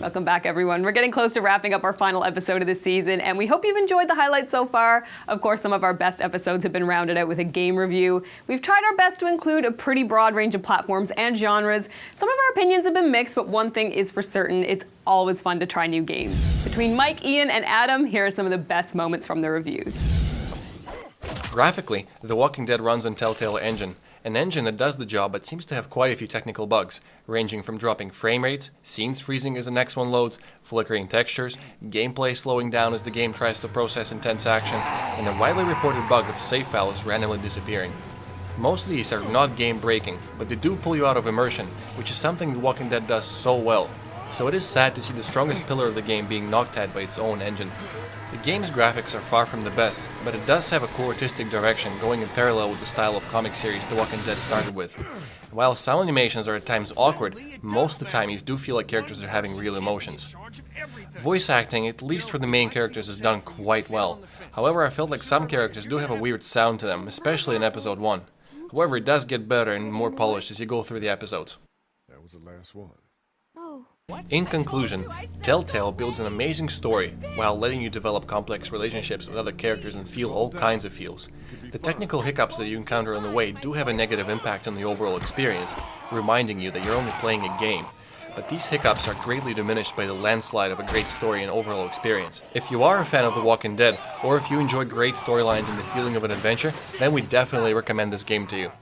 Welcome back, everyone. We're getting close to wrapping up our final episode of the season, and we hope you've enjoyed the highlights so far. Of course, some of our best episodes have been rounded out with a game review. We've tried our best to include a pretty broad range of platforms and genres. Some of our opinions have been mixed, but one thing is for certain, it's always fun to try new games. Between Mike, Ian, and Adam, here are some of the best moments from the reviews. Graphically, The Walking Dead runs on Telltale Engine, an engine that does the job but seems to have quite a few technical bugs, ranging from dropping frame rates, scenes freezing as the next one loads, flickering textures, gameplay slowing down as the game tries to process intense action, and a widely reported bug of save files randomly disappearing. Most of these are not game-breaking, but they do pull you out of immersion, which is something The Walking Dead does so well. So it is sad to see the strongest pillar of the game being knocked at by its own engine. The game's graphics are far from the best, but it does have a cool artistic direction going in parallel with the style of comic series The Walking Dead started with. While sound animations are at times awkward, most of the time you do feel like characters are having real emotions. Voice acting, at least for the main characters, is done quite well. However, I felt like some characters do have a weird sound to them, especially in episode 1. However, it does get better and more polished as you go through the episodes. That was the last one. In conclusion, Telltale builds an amazing story while letting you develop complex relationships with other characters and feel all kinds of feels. The technical hiccups that you encounter on the way do have a negative impact on the overall experience, reminding you that you're only playing a game. But these hiccups are greatly diminished by the landslide of a great story and overall experience. If you are a fan of The Walking Dead, or if you enjoy great storylines and the feeling of an adventure, then we definitely recommend this game to you.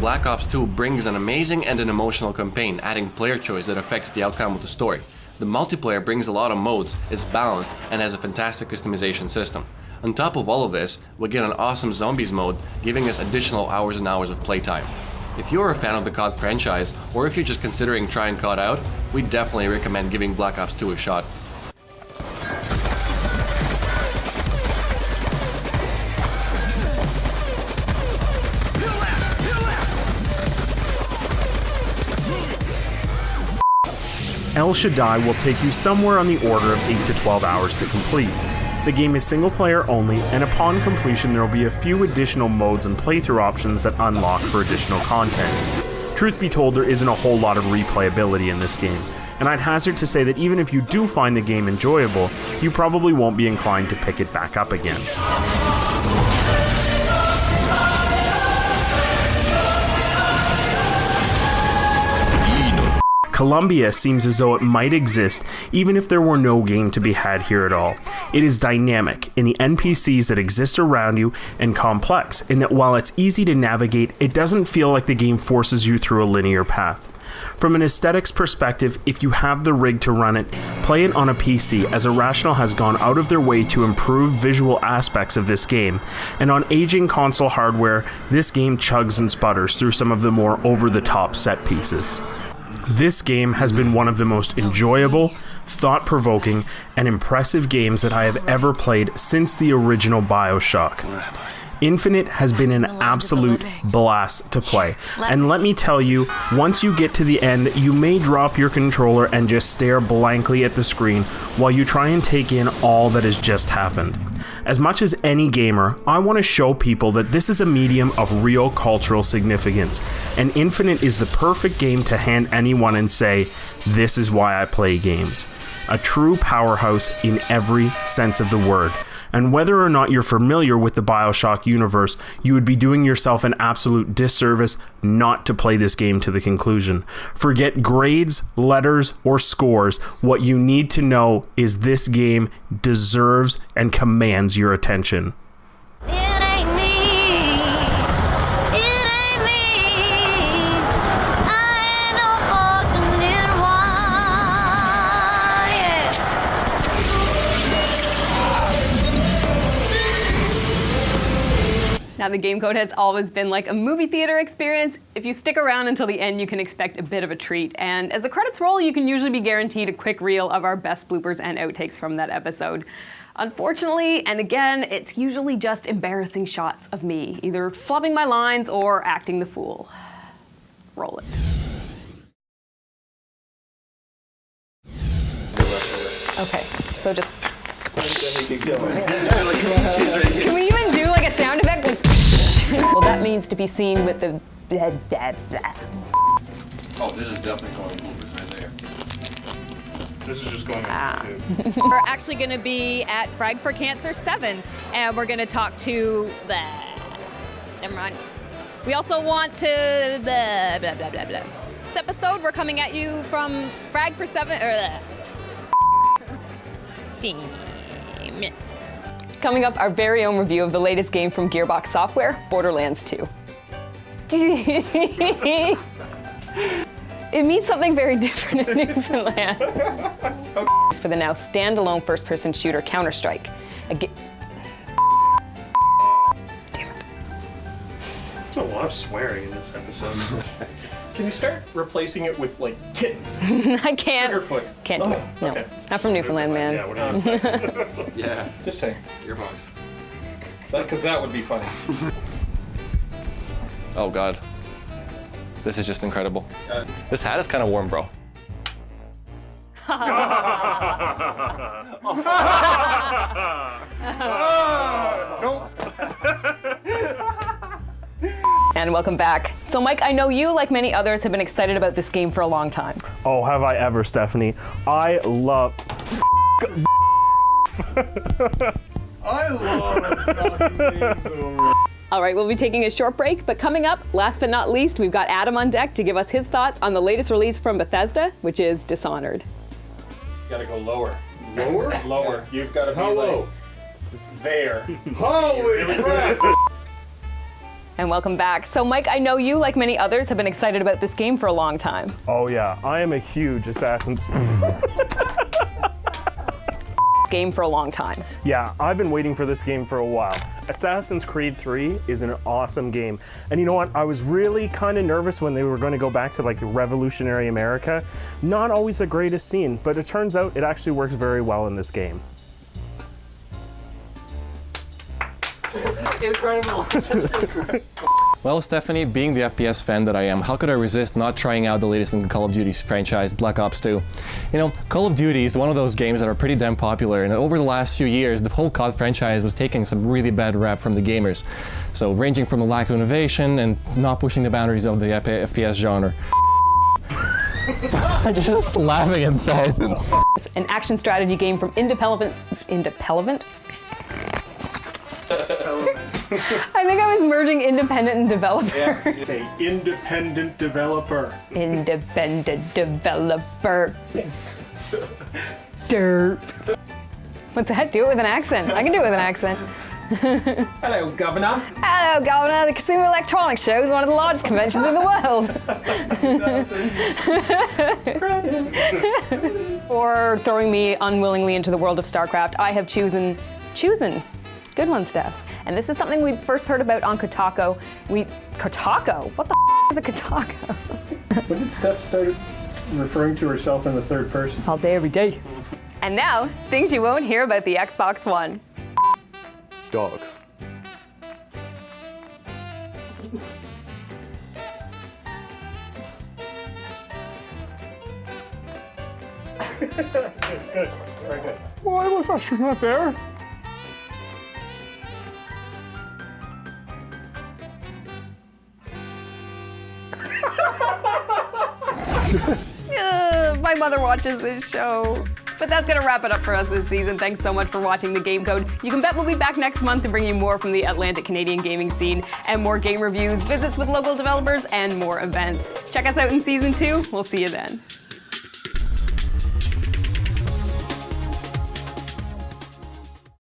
Black Ops 2 brings an amazing and an emotional campaign, adding player choice that affects the outcome of the story. The multiplayer brings a lot of modes, is balanced, and has a fantastic customization system. On top of all of this, we get an awesome zombies mode, giving us additional hours and hours of playtime. If you're a fan of the COD franchise, or if you're just considering trying COD out, we definitely recommend giving Black Ops 2 a shot. El Shaddai will take you somewhere on the order of 8 to 12 hours to complete. The game is single player only, and upon completion there will be a few additional modes and playthrough options that unlock for additional content. Truth be told, there isn't a whole lot of replayability in this game, and I'd hazard to say that even if you do find the game enjoyable, you probably won't be inclined to pick it back up again. Columbia seems as though it might exist even if there were no game to be had here at all. It is dynamic in the NPCs that exist around you and complex in that while it's easy to navigate, it doesn't feel like the game forces you through a linear path. From an aesthetics perspective, if you have the rig to run it, play it on a PC, as Irrational has gone out of their way to improve visual aspects of this game, and on aging console hardware, this game chugs and sputters through some of the more over-the-top set pieces. This game has been one of the most enjoyable, thought-provoking, and impressive games that I have ever played since the original BioShock. Infinite has been an absolute blast to play, and let me tell you, once you get to the end, you may drop your controller and just stare blankly at the screen while you try and take in all that has just happened. As much as any gamer, I want to show people that this is a medium of real cultural significance, and Infinite is the perfect game to hand anyone and say, this is why I play games. A true powerhouse in every sense of the word. And whether or not you're familiar with the BioShock universe, you would be doing yourself an absolute disservice not to play this game to the conclusion. Forget grades, letters, or scores. What you need to know is this game deserves and commands your attention. Now, the game code has always been like a movie theater experience. If you stick around until the end, you can expect a bit of a treat. And as the credits roll, you can usually be guaranteed a quick reel of our best bloopers and outtakes from that episode. Unfortunately, and again, it's usually just embarrassing shots of me, either flubbing my lines or acting the fool. Roll it. Okay, so just Can we even do like a sound effect? Well, that needs to be seen with the. Oh, this is definitely going bloopers right there. This is just going on YouTube. We're actually going to be at Frag for Cancer 7, and we're going to talk to the. Never mind. We also want to. Blah, blah, blah, blah, blah. This episode, we're coming at you from Frag for 7. Damn it. Coming up, our very own review of the latest game from Gearbox Software, Borderlands 2. It means something very different in Newfoundland. For the now standalone first-person shooter Counter-Strike. Damn it. There's a lot of swearing in this episode. Can you start replacing it with, like, kittens? I can't. Sugarfoot. Can't do it. No. Okay. Not from Newfoundland, man. Yeah, what else? Yeah, Just saying. earbuds. Because that would be funny. Oh God, this is just incredible. This hat is kind of warm, bro. And welcome back. So Mike, I know you, like many others, have been excited about this game for a long time. Oh, have I ever, Stephanie? I love. All right, we'll be taking a short break, but coming up, last but not least, we've got Adam on deck to give us his thoughts on the latest release from Bethesda, which is Dishonored. Gotta go lower. Lower? Lower. You've got to be how low? There. Holy crap! And welcome back. So Mike, I know you, like many others, have been excited about this game for a long time. Oh yeah, I am a huge Assassin's. Game for a long time. Yeah, I've been waiting for this game for a while. Assassin's Creed 3 is an awesome game. And you know what? I was really kind of nervous when they were going to go back to like revolutionary America. Not always the greatest scene, but it turns out it actually works very well in this game. Incredible. Well, Stephanie, being the FPS fan that I am, how could I resist not trying out the latest in the Call of Duty's franchise, Black Ops 2? You know, Call of Duty is one of those games that are pretty damn popular, and over the last few years, the whole COD franchise was taking some really bad rap from the gamers. So, ranging from a lack of innovation and not pushing the boundaries of the FPS genre. I'm just laughing inside. An action strategy game from Independent? I think I was merging independent and developer. Yeah, it's a independent developer. Independent developer. Derp. What's that? Do it with an accent. I can do it with an accent. Hello, Governor. Hello, Governor. The Consumer Electronics Show is one of the largest conventions in the world. Or throwing me unwillingly into the world of StarCraft, I have chosen. Good one, Steph. And this is something we first heard about on Kotaku. Kotaku? What the is a Kotaku? When did Steph start referring to herself in the third person? All day, every day. And now, things you won't hear about the Xbox One. Dogs. Good. Very good. Why was that not there? My mother watches this show. But that's going to wrap it up for us this season. Thanks so much for watching The Game Code. You can bet we'll be back next month to bring you more from the Atlantic Canadian gaming scene and more game reviews, visits with local developers, and more events. Check us out in Season 2. We'll see you then.